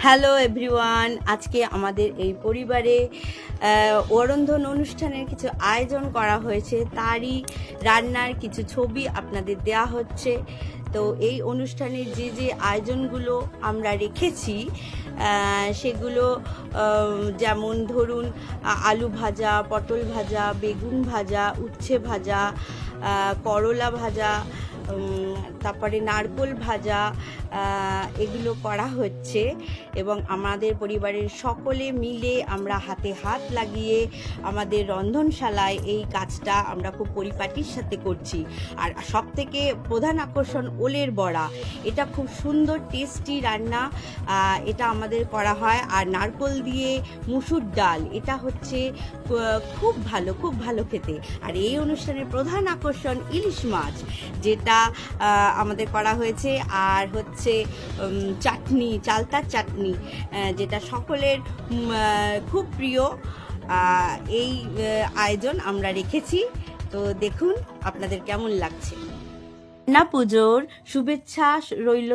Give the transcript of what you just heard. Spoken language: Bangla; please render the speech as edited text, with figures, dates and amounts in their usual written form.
হ্যালো এভরিওয়ান, আজকে আমাদের এই পরিবারে ওরন্ধন অনুষ্ঠানের কিছু আয়োজন করা হয়েছে, তারই রান্নার কিছু ছবি আপনাদের দেয়া হচ্ছে। তো এই অনুষ্ঠানের যে যে আয়োজনগুলো আমরা রেখেছি সেগুলো যেমন ধরুন আলু ভাজা, পটল ভাজা, বেগুন ভাজা, উচ্ছে ভাজা, করলা ভাজা, তারপরে নারকোল ভাজা, এগুলো করা হচ্ছে এবং আমাদের পরিবারের সকলে মিলে আমরা হাতে হাত লাগিয়ে আমাদের রন্ধনশালায় এই কাজটা আমরা খুব পরিপাটির সাথে করছি। আর সবথেকে প্রধান আকর্ষণ ওলের বড়া, এটা খুব সুন্দর টেস্টি রান্না, এটা আমাদের করা হয়। আর নারকোল দিয়ে মুসুর ডাল, এটা হচ্ছে খুব ভালো খেতে। আর এই অনুষ্ঠানের প্রধান আকর্ষণ ইলিশ মাছ, যেটা আমাদের করা হয়েছে। আর হচ্ছে চাটনি, চালতার চাটনি, যেটা সকলের খুব প্রিয়। এই আয়োজন আমরা রেখেছি, তো দেখুন আপনাদের কেমন লাগছে। না পুজোর শুভেচ্ছা রইল।